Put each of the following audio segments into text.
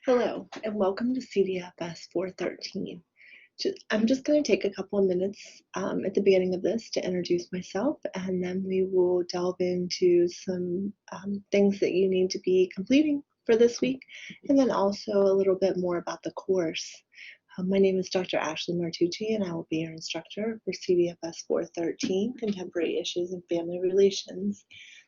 Hello, and welcome to CDFS 413. I'm just going to take a couple of minutes at the beginning of this to introduce myself, and then we will delve into some things that you need to be completing for this week, and then also a little bit more about the course. My name is Dr. Ashley Martucci, and I will be your instructor for CDFS 413, Contemporary Issues in Family Relations.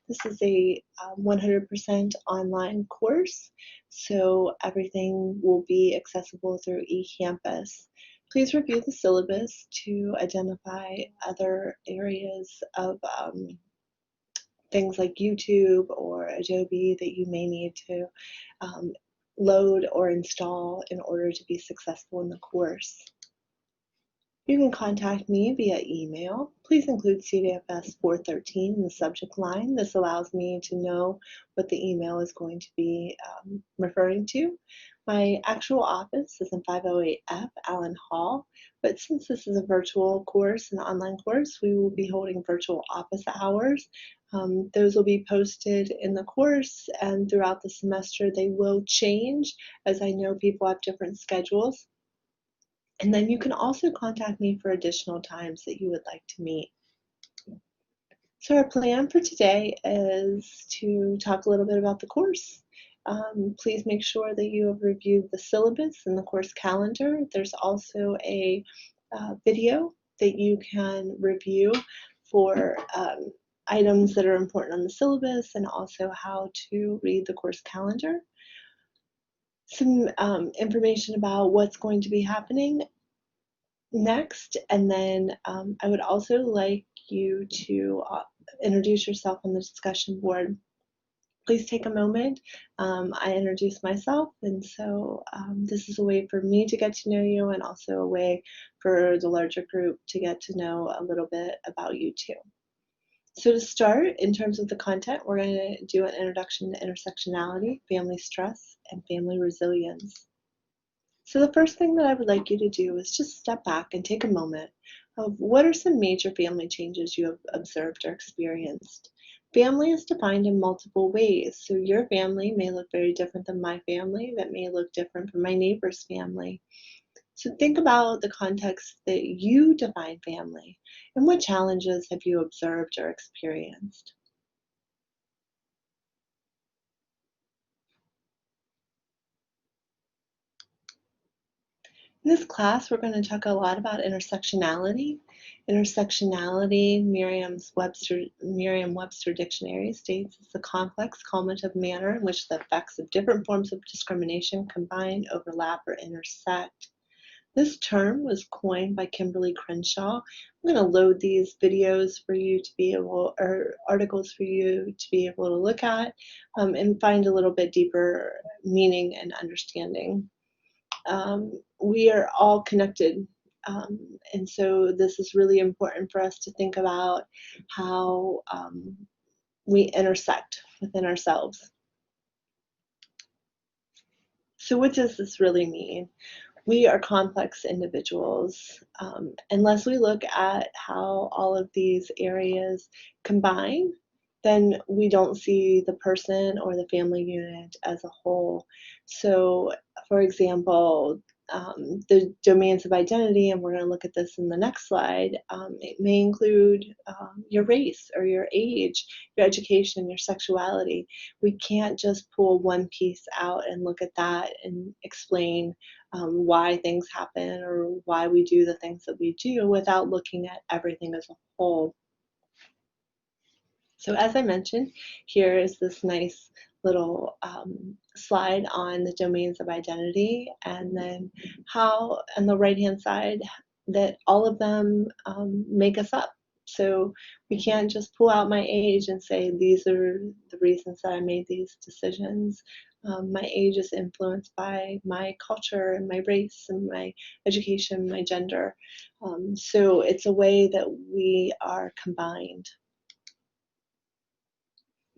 This is a 100% online course, so everything will be accessible through eCampus. Please review the syllabus to identify other areas of things like YouTube or Adobe that you may need to load or install in order to be successful in the course. You can contact me via email. Please include CDFS 413 in the subject line. This allows me to know what the email is going to be referring to. My actual office is in 508F Allen Hall, but since this is a virtual course, an online course, we will be holding virtual office hours. Those will be posted in the course, and throughout the semester they will change, as I know people have different schedules. And then you can also contact me for additional times that you would like to meet. So our plan for today is to talk a little bit about the course. Please make sure that you have reviewed the syllabus and the course calendar. There's also a video that you can review for items that are important on the syllabus and also how to read the course calendar. Some information about what's going to be happening next, and then I would also like you to introduce yourself on the discussion board. Please take a moment. I introduce myself, and so this is a way for me to get to know you and also a way for the larger group to get to know a little bit about you too. So to start, in terms of the content, we're going to do an introduction to intersectionality, family stress, and family resilience. So the first thing that I would like you to do is just step back and take a moment of what are some major family changes you have observed or experienced. Family is defined in multiple ways. So your family may look very different than my family, that may look different from my neighbor's family. So think about the context that you define family and what challenges have you observed or experienced. In this class, we're going to talk a lot about intersectionality. Intersectionality, Merriam-Webster Dictionary states, is the complex, cumulative manner in which the effects of different forms of discrimination combine, overlap, or intersect. This term was coined by Kimberly Crenshaw. I'm going to load these videos for you to be able, or articles for you to be able to look at and find a little bit deeper meaning and understanding. We are all connected. And so this is really important for us to think about how we intersect within ourselves. So what does this really mean? We are complex individuals. Unless we look at how all of these areas combine, then we don't see the person or the family unit as a whole. So, for example, the domains of identity, and we're going to look at this in the next slide, it may include your race or your age, your education, your sexuality. We can't just pull one piece out and look at that and explain why things happen or why we do the things that we do without looking at everything as a whole. So as I mentioned, here is this nice little slide on the domains of identity, and then how on the right hand side that all of them make us up. So we can't just pull out my age and say these are the reasons that I made these decisions. My age is influenced by my culture and my race and my education, my gender. So it's a way that we are combined.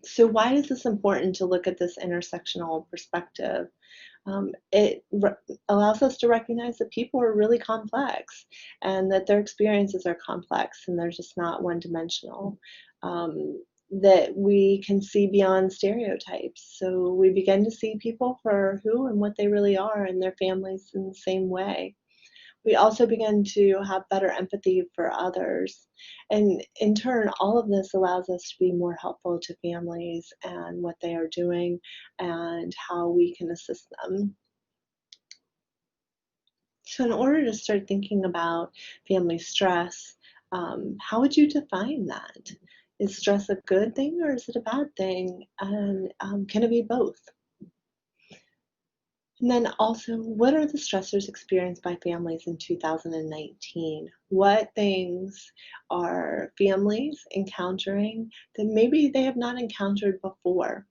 So why is this important to look at this intersectional perspective? It allows us to recognize that people are really complex and that their experiences are complex and they're just not one-dimensional. that we can see beyond stereotypes. So we begin to see people for who and what they really are and their families in the same way. We also begin to have better empathy for others. And in turn, all of this allows us to be more helpful to families and what they are doing and how we can assist them. So, in order to start thinking about family stress, how would you define that? Is stress a good thing or is it a bad thing? And can it be both? And then also, what are the stressors experienced by families in 2019? What things are families encountering that maybe they have not encountered before?